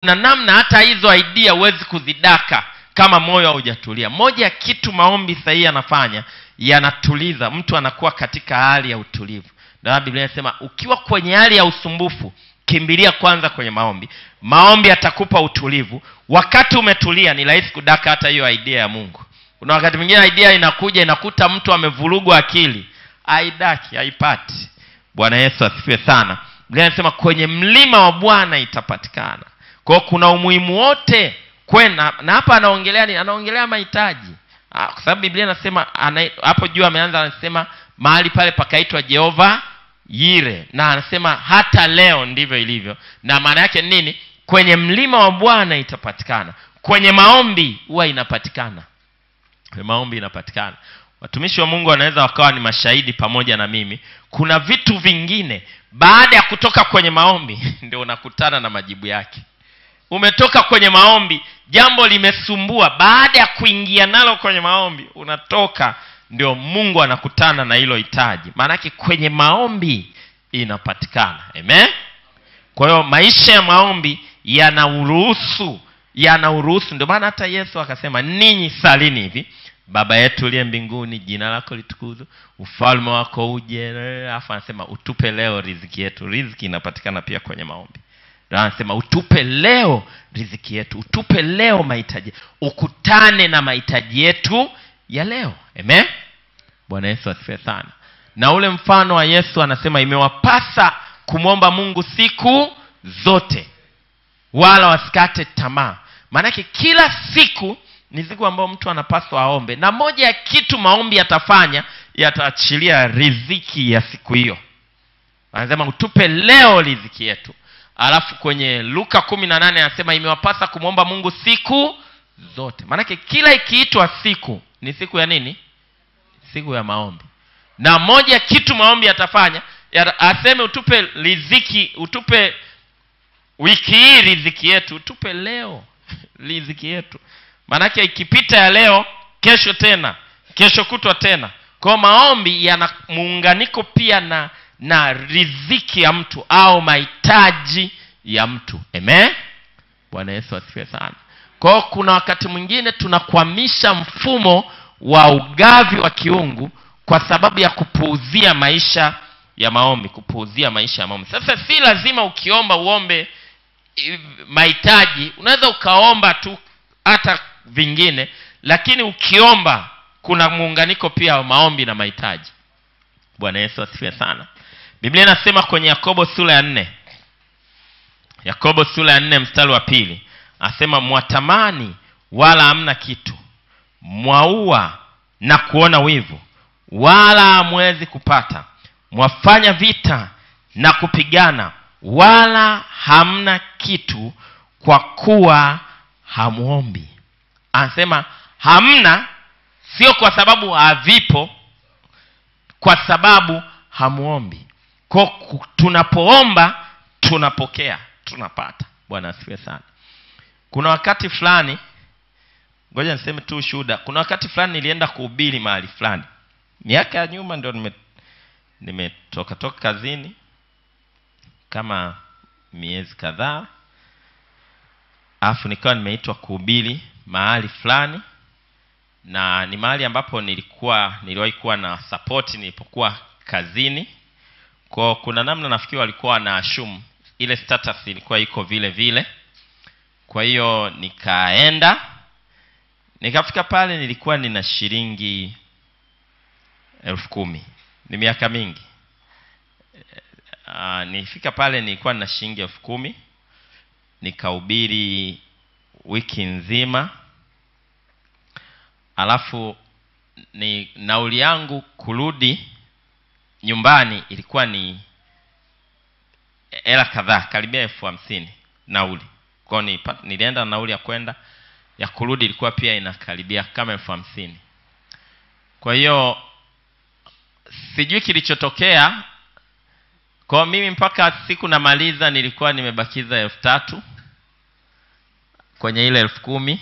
na namna hata hizo idea huwezi kuzidaka kama moyo haujatulia. Moja ya kitu maombi sahihi yanafanya, yanatuliza mtu, anakuwa katika hali ya utulivu. Ndio Biblia inasema ukiwa kwenye hali ya usumbufu, kimbilia kwanza kwenye maombi. Maombi atakupa utulivu. Wakati umetulia ni rahisi kudaka hata hiyo idea ya Mungu. Kuna wakati mwingine idea inakuja inakuta mtu amevurugwa akili, haidaki, haipati. Bwana Yesu asifiwe sana. Biblia inasema kwenye mlima wa Bwana itapatikana. Kwa hiyo kuna umuhimu wote kwenda, na hapa anaongelea nini? Anaongelea mahitaji. Kwa sababu Biblia inasema hapo juu ameanza anasema mahali pale pakaitwa Jehova Yire, na anasema hata leo ndivyo ilivyo. Na maana yake nini? Kwenye mlima wa Bwana itapatikana. Kwenye maombi huwa inapatikana. Kwenye maombi inapatikana. Watumishi wa Mungu wanaweza wakawa ni mashahidi pamoja na mimi. Kuna vitu vingine baada ya kutoka kwenye maombi ndio unakutana na majibu yake. Umetoka kwenye maombi, jambo limesumbua, baada ya kuingia nalo kwenye maombi unatoka, ndio Mungu anakutana na hilo hitaji. Maana yake kwenye maombi inapatikana. Amen. Kwa hiyo maisha ya maombi yanauruhusu. Ndio maana hata Yesu akasema ninyi salini hivi: Baba yetu uliye mbinguni, jina lako litukuzwe, ufalme wako uje. Alafu anasema utupe leo riziki yetu. Riziki inapatikana pia kwenye maombi. Ndio anasema utupe leo riziki yetu, utupe leo mahitaji, ukutane na mahitaji yetu ya leo. Amen. Bwana Yesu asifiwe sana. Na ule mfano wa Yesu anasema imewapasa kumwomba Mungu siku zote, wala wasikate tamaa. Maana kila siku ni siku ambayo mtu anapaswa aombe, na moja ya kitu maombi yatafanya, yataachilia riziki ya siku hiyo. Anasema utupe leo riziki yetu. Alafu kwenye Luka 18 anasema imewapasa kumwomba Mungu siku zote. Maana kila ikiitwa siku ni siku ya nini? Siku ya maombi. Na moja ya kitu maombi yatafanya, aseme utupe riziki, utupe wiki hii riziki yetu, utupe leo riziki yetu. Maana ikipita ya leo, kesho tena, kesho kutwa tena. Kwa maombi yana muunganiko pia na riziki ya mtu au mahitaji ya mtu. Amen. Bwana Yesu asifiwe sana. Kwa kuna wakati mwingine tunakwamisha mfumo wa ugavi wa kiungu kwa sababu ya kupuuzia maisha ya maombi, Sasa si lazima ukiomba uombe mahitaji, unaweza ukaomba tu hata vingine, lakini ukiomba kuna muunganiko pia wa maombi na mahitaji. Bwana Yesu asifiwe sana. Biblia inasema kwenye Yakobo sura ya 4. Yakobo sura ya 4 mstari wa 2. Anasema mwatamani wala hamna kitu, mwaua na kuona wivu, wala hamwezi kupata, mwafanya vita na kupigana, wala hamna kitu, kwa kuwa hamuombi. Anasema hamna, sio kwa sababu havipo, kwa sababu hamuombi. Kwa tunapoomba tunapokea, tunapata. Bwana asifiwe sana. Kuna wakati fulani, ngoja niseme tu shuhuda. Kuna wakati fulani nilienda kuhubiri mahali fulani. Miaka ya nyuma ndio nimetoka kazini kama miezi kadhaa. Alafu nikawa nimeitwa kuhubiri mahali fulani, na ni mahali ambapo niliwahi kuwa na support nilipokuwa kazini. Kwa kuna namna nafikiri walikuwa na assume ile status ilikuwa iko vile vile. Kwa hiyo nikaenda, nikafika pale, nilikuwa nina shilingi 10,000. Ni miaka mingi. Nilifika pale nilikuwa nina shilingi 10,000. Nikahubiri wiki nzima. Alafu ni nauli yangu kurudi nyumbani ilikuwa ni hela kadhaa, karibia 50,000 nauli. Kwa hiyo nilienda na nauli ya kwenda, ya kurudi ilikuwa pia inakaribia kama 50,000. Kwa hiyo sijui kilichotokea. Kwa mimi mpaka siku namaliza nilikuwa nimebakiza 3,000 kwenye ile 10,000.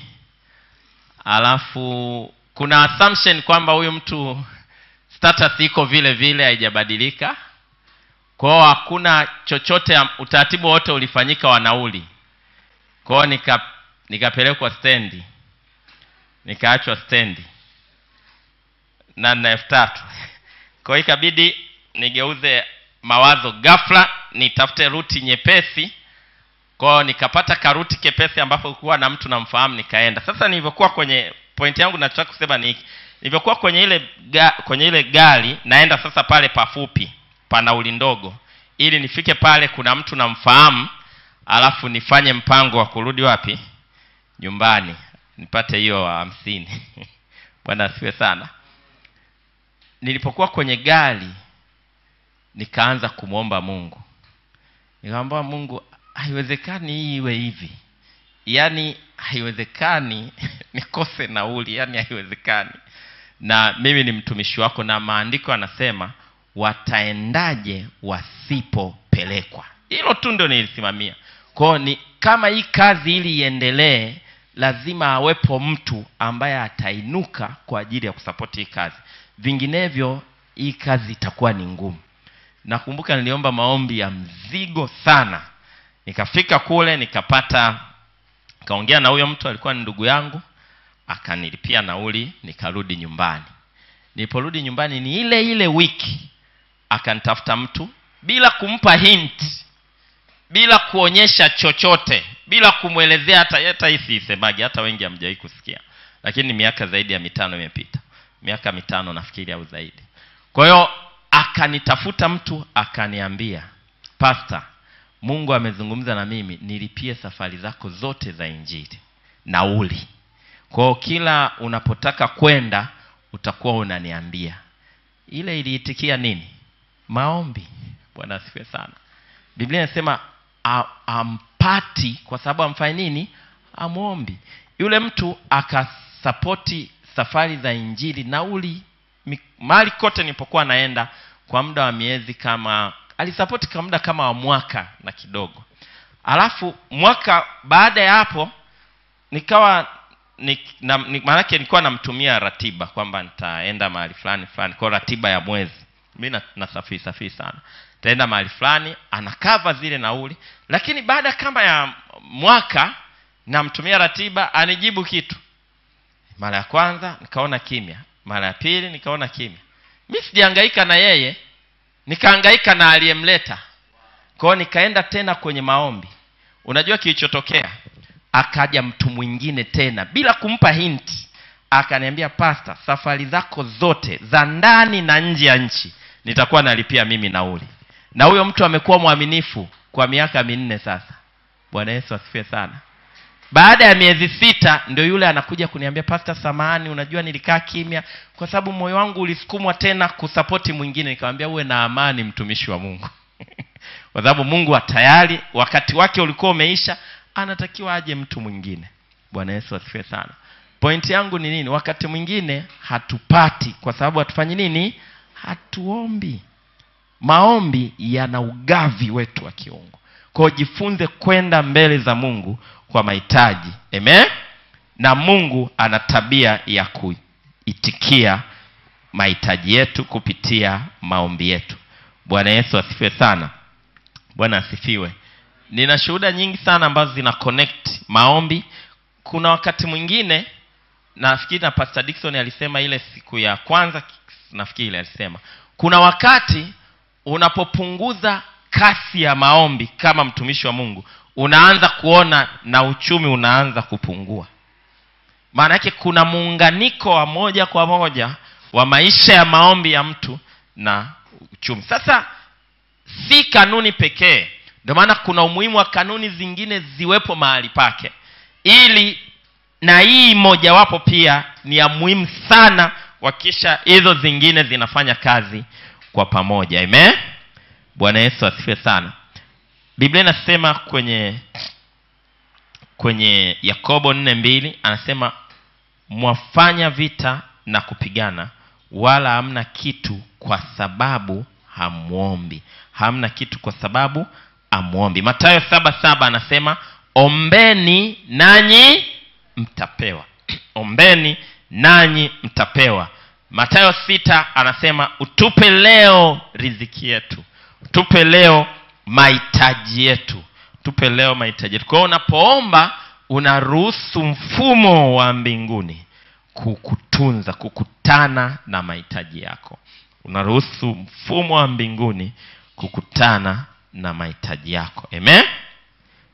Alafu kuna assumption kwamba huyu mtu status iko vile vile, haijabadilika. Kwa hiyo hakuna chochote, utaratibu wote ulifanyika wa nauli. Kwa nikapelekwa stendi, nikaachwa stendi na 3,000. Kwa ikabidi nigeuze mawazo ghafla, nitafute ruti nyepesi. Kwa nikapata karuti kepesi ambapo kulikuwa na mtu namfahamu, nikaenda. Sasa nilivyokuwa kwenye point yangu nataka kusema ni nilivyokuwa kwenye ile gari naenda sasa pale pafupi, pa nauli ndogo, ili nifike pale kuna mtu namfahamu, alafu nifanye mpango wa kurudi wapi? Nyumbani, nipate hiyo 50. Bwana asifiwe sana. Nilipokuwa kwenye gari nikaanza kumuomba Mungu. Nikamwambia Mungu, haiwezekani hii iwe hivi. Yaani haiwezekani nikose nauli, yaani haiwezekani. Na mimi ni mtumishi wako na maandiko yanasema wataendaje wasipopelekwa. Hilo tu ndio nilisimamia. Kwa ni kama hii kazi ili iendelee lazima awepo mtu ambaye atainuka kwa ajili ya kusapoti hii kazi. Vinginevyo hii kazi itakuwa ni ngumu. Nakumbuka niliomba maombi ya mzigo sana. Nikafika kule nikaongea na huyo mtu, alikuwa ni ndugu yangu, akanilipia nauli, nikarudi nyumbani. Niliporudi nyumbani ni ile wiki akanitafuta mtu bila kumpa hint, bila kuonyesha chochote, bila kumuelezea hata hisi isemage, hata wengi hamjawahi kusikia. Lakini miaka zaidi ya 5 imepita. Miaka 5 nafikiri au zaidi. Kwa hiyo akanitafuta mtu akaniambia, "Pastor, Mungu amezungumza na mimi, nilipie safari zako zote za injili, nauli. Kwa kila unapotaka kwenda utakuwa unaniambia." Ile iliitikia nini? Maombi. Bwana asifiwe sana. Biblia inasema ampati kwa sababu amfanya nini? Amuombi. Yule mtu akasapoti safari za injili, nauli, mahali kote nilipokuwa naenda kwa muda wa miezi kama, alisapoti kwa muda kama wa mwaka na kidogo. Alafu mwaka baada ya hapo nikawa maanake nilikuwa namtumia ratiba kwamba nitaenda mahali fulani kwa ratiba ya mwezi. Mimi nasafiri sana. Nitaenda mahali fulani, anakava zile nauli. Lakini baada kama ya mwaka namtumia ratiba, anijibu kitu. Mara ya kwanza nikaona kimya, mara ya pili nikaona kimya. Mimi sijahangaika na yeye, nikahangaika na aliyemleta. Kwa hiyo nikaenda tena kwenye maombi. Unajua kilichotokea? Akaja mtu mwingine tena bila kumpa hint. Akaniambia, "Pastor, safari zako zote za ndani na nje ya nchi nitakuwa nalipia mimi nauli." Na huyo mtu amekuwa mwaminifu kwa miaka 4 sasa. Bwana Yesu asifiwe sana. Baada ya miezi 6 ndio yule anakuja kuniambia, "Pastor, samahani, unajua nilikaa kimya kwa sababu moyo wangu ulisukumwa tena kusapoti mwingine." Nikamwambia, "Uwe na amani mtumishi wa Mungu." Kwa sababu Mungu tayari wakati wake ulikuwa umeisha, anatakiwa aje mtu mwingine. Bwana Yesu asifiwe sana. Point yangu ni nini? Wakati mwingine hatupati kwa sababu hatufanyi nini? Hatuombi. Maombi yana ugavi wetu wa kiungu. Kwa jifunze kwenda mbele za Mungu kwa mahitaji. Amen. Na Mungu ana tabia ya kuitikia mahitaji yetu kupitia maombi yetu. Bwana Yesu asifiwe sana. Bwana asifiwe. Nina shuhuda nyingi sana ambazo zina connect maombi. Kuna wakati mwingine nafikiri na Pastor Dickson alisema ile siku ya kwanza, nafikiri alisema kuna wakati unapopunguza kasi ya maombi kama mtumishi wa Mungu, unaanza kuona na uchumi unaanza kupungua. Maana yake kuna muunganiko wa moja kwa moja wa maisha ya maombi ya mtu na uchumi. Sasa si kanuni pekee, ndio maana kuna umuhimu wa kanuni zingine ziwepo mahali pake, ili na hii mojawapo pia ni ya muhimu sana wakisha hizo zingine zinafanya kazi kwa pamoja. Amen. Bwana Yesu asifiwe sana. Biblia inasema kwenye Yakobo 4:2 anasema, "Mwafanya vita na kupigana, wala hamna kitu kwa sababu hamuombi." Hamna kitu kwa sababu hamuombi. Mathayo 7:7 anasema, "Ombeni nanyi mtapewa." Ombeni nanyi mtapewa. Mathayo 6 anasema, "Utupe leo riziki yetu." Tupe leo mahitaji yetu. tupe leo mahitaji yetu. Kwa hiyo unapoomba unaruhusu mfumo wa mbinguni kukutunza, kukutana na mahitaji yako. Unaruhusu mfumo wa mbinguni kukutana na mahitaji yako. Amen.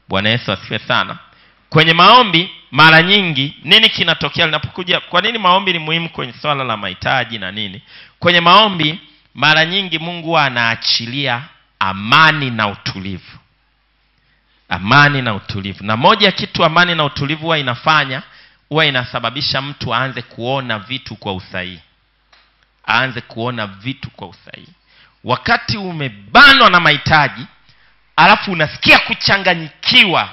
Bwana Yesu asifiwe sana. Kwenye maombi mara nyingi nini kinatokea linapokuja? Kwa nini maombi ni muhimu kwenye swala la mahitaji na nini? Kwenye maombi mara nyingi Mungu anaachilia amani na utulivu. Amani na utulivu. Na moja ya kitu amani na utulivu huwa inafanya, huwa inasababisha mtu aanze kuona vitu kwa usahihi. Aanze kuona vitu kwa usahihi. Wakati umebanwa na mahitaji, alafu unasikia kuchanganyikiwa,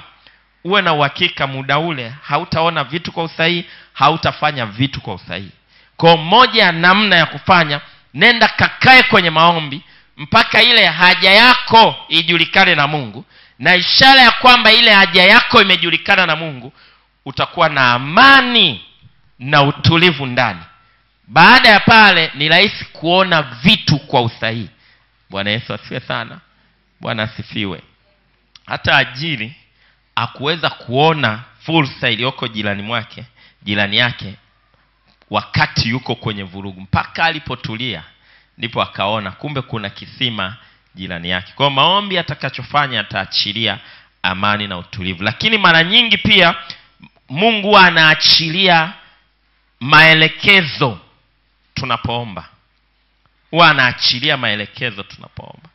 uwe na uhakika muda ule hautaona vitu kwa usahihi, hautafanya vitu kwa usahihi. Kwa moja ya namna ya kufanya, nenda kakae kwenye maombi mpaka ile haja yako ijulikane na Mungu, na ishara ya kwamba ile haja yako imejulikana na Mungu, utakuwa na amani na utulivu ndani. Baada ya pale ni rahisi kuona vitu kwa usahihi. Bwana Yesu asifiwe sana. Bwana asifiwe. Hata Ajiri hakuweza kuona fursa iliyoko jirani yake wakati yuko kwenye vurugu, mpaka alipotulia ndipo akaona kumbe kuna kisima jirani yake. Kwa maombi atakachofanya ataachilia amani na utulivu. Lakini mara nyingi pia Mungu anaachilia maelekezo tunapoomba. Anaachilia maelekezo tunapoomba.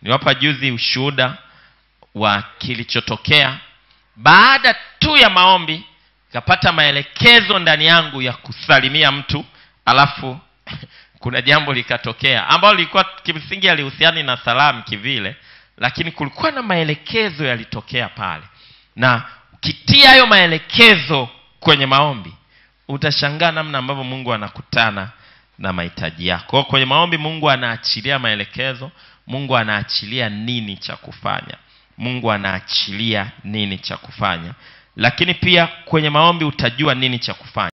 Niwapa juzi ushuhuda wa kilichotokea baada tu ya maombi. Kapata maelekezo ndani yangu ya kusalimia mtu, alafu kuna jambo likatokea ambalo lilikuwa kimsingi alihusiana na salamu kivile, lakini kulikuwa na maelekezo yalitokea pale. Na ukitia hayo maelekezo kwenye maombi, utashangaa namna ambavyo Mungu anakutana na mahitaji yako. Kwenye maombi Mungu anaachilia maelekezo, Mungu anaachilia nini cha kufanya. Mungu anaachilia nini cha kufanya. Lakini pia kwenye maombi utajua nini cha kufanya.